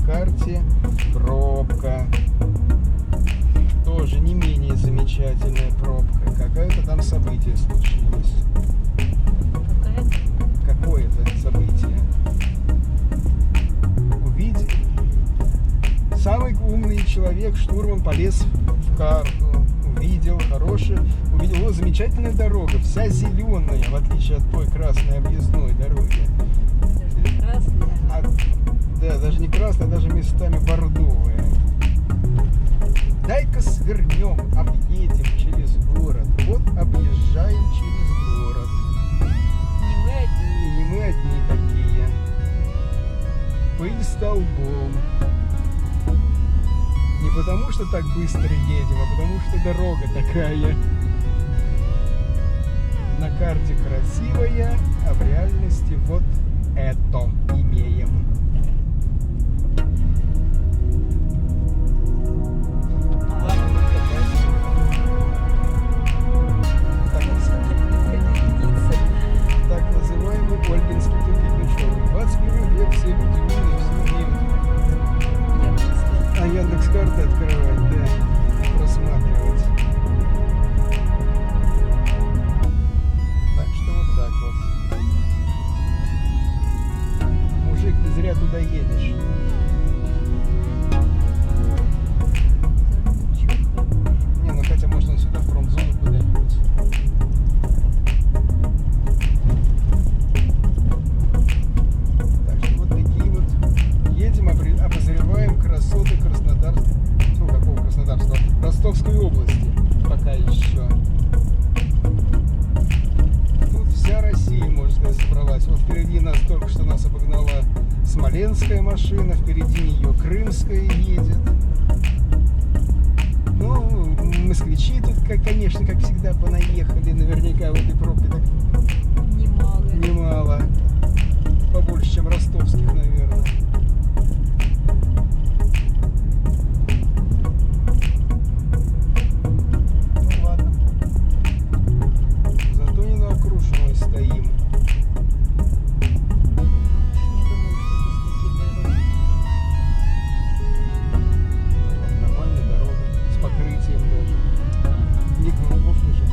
карте пробка. Тоже не менее замечательная пробка. Какое-то там событие случилось. Какое-то событие. Увидел. Самый умный человек, штурман, полез в карту. Увидел вот замечательная дорога, вся зеленая, в отличие от той красной объездной дороги. Да, даже не красная, даже местами бордовая. Дай-ка свернем, объедем через город. Вот объезжаем через город. Не мы одни. И не мы одни такие. Пыль столбом. Не потому, что так быстро едем, а потому, что дорога такая. На карте красивая, а в реальности вот это имеем. Так называемый Ольгинский тупик. 21 век, все люди умные, все умеют. А Яндекс.Карты открывать, да, просматривать. Так что вот так вот. Мужик, ты зря туда едешь. Не, ну хотя может он сюда в промзону куда-нибудь. Так что вот такие вот едем, обозреваем красоты Краснодарского, ну какого Краснодарского, Ростовской области пока еще. Тут вся Россия, можно сказать, собралась. Вот впереди нас только что нас обогнала смоленская машина, впереди нее крымская едет. Ну, москвичи тут, конечно, как всегда, понаехали наверняка в этой пробке так немало. Побольше, чем ростовских, наверное. Ну ладно. Зато не на окружной стоим. Нормальная дорога, с покрытием даже. Не грунтовка же.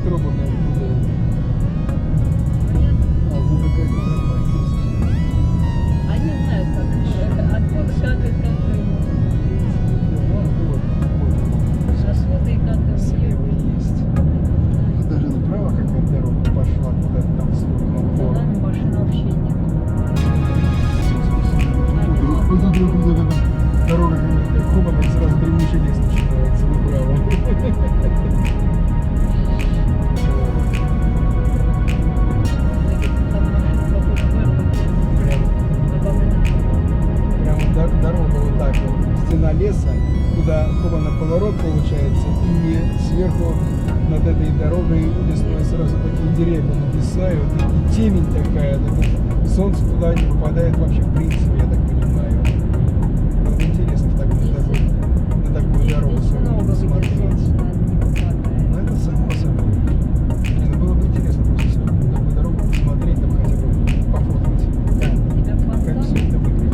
раскробанная откуда. А, ну какая-то тропа есть. Они знают, как откуда, как и как. Вот Сосуды и как и слева есть. Вот даже направо какая-то дорога пошла куда-то там в сторону за гор. нами машин вообще нет. Дорога какая-то хобана, и сразу дремучий лес начинается направо. Там машин какой-то Прям дорога вот так вот, стена леса, туда хобана поворот получается, и сверху над этой дорогой лесной сразу такие деревья нависают, и темень такая, солнце туда не попадает вообще в принципе, я так понимаю. Было бы интересно на такую дорогу смотреть. Но это само собой. Блин, было бы интересно просто сегодня на такую дорогу посмотреть, там хотя бы пофоткать, как все это выглядит.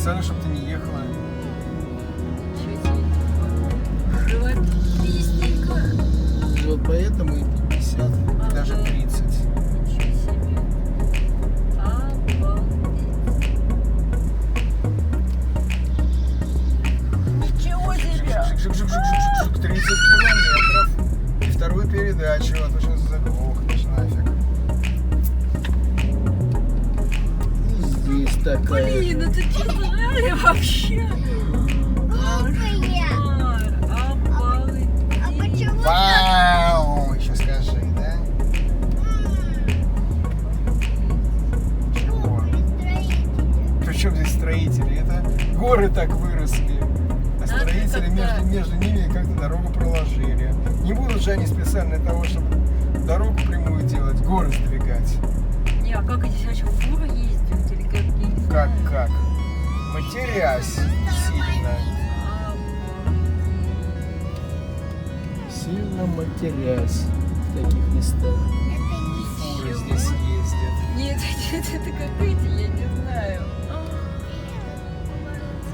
специально, чтобы ты не ехала. Вот поэтому и 50, и даже 30. Ничего себе! Жик-жик-жик-жик-жик-жик, 30 километров. И вторую передачу, а то сейчас заглохнешь нафиг. И здесь такая. Блин, это что знали вообще? Кошмар, обалдеть. как-то дорогу проложили. Не будут же они специально для того, чтобы дорогу прямую делать, горы сдвигать. Не, а как здесь вообще фуры ездят или как? Я не знаю. Как? Матерясь сильно. Сильно матерясь в таких местах. Фуры здесь ездят. Нет, это как эти, я не знаю.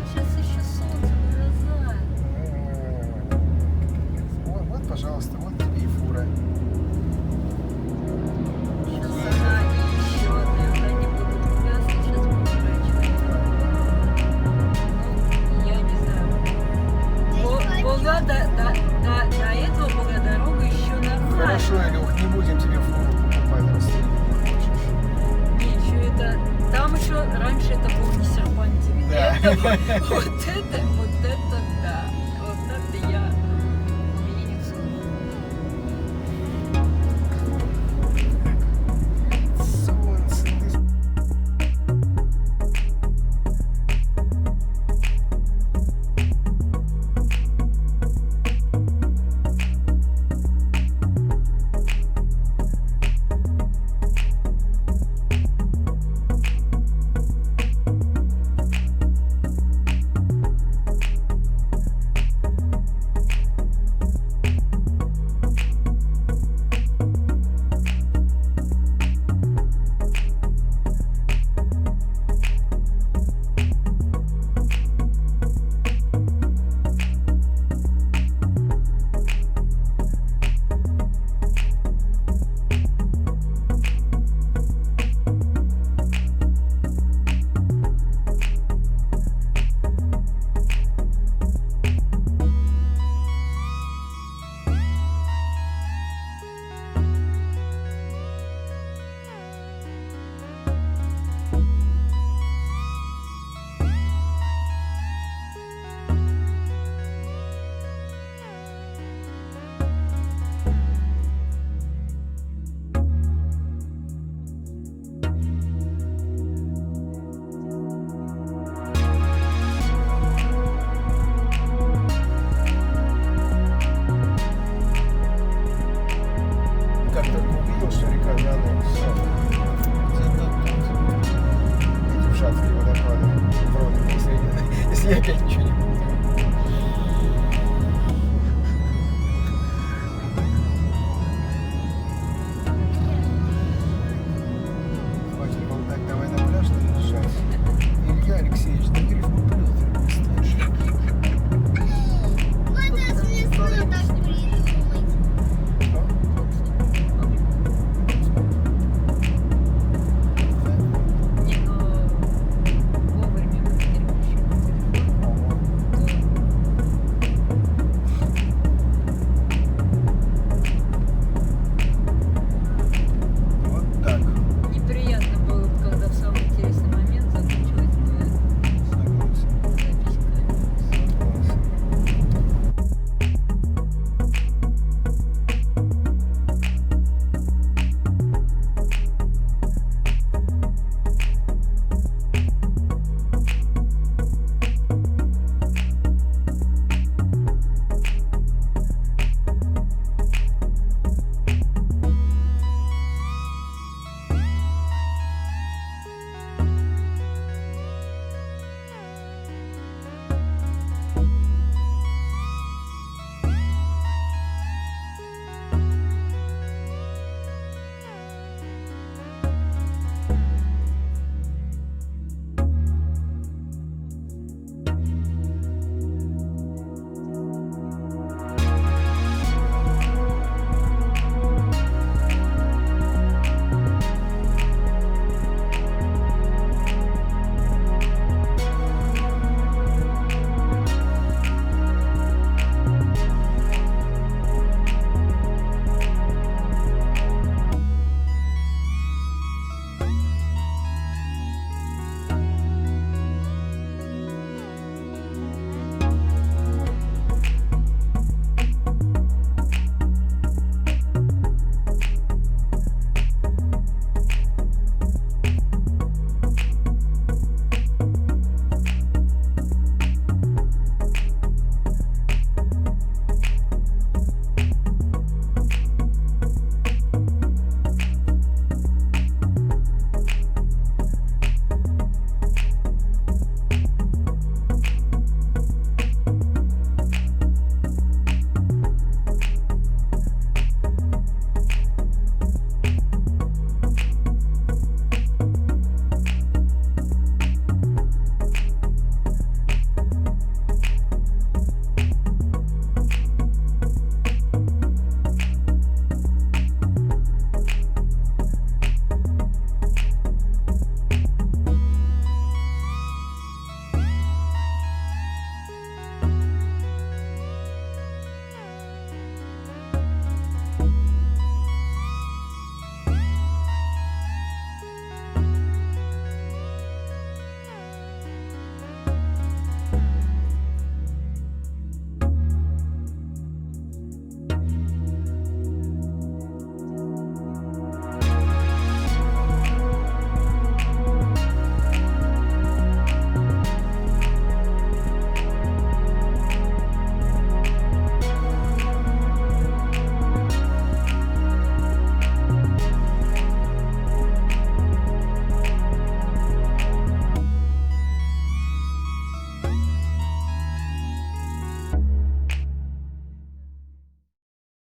Сейчас еще солнце, глаза. Вот, пожалуйста, вот тебе и фура. Сейчас она еще одна, они будут красные, сейчас поворачивать. Ну, я не знаю. Была до этого была дорога еще нормальная. Хорошо, Илюх, не будем тебе фуру покупать, раз ты не хочешь. Не, еще это... Там еще раньше это был не серпантин. Да. Вот это вот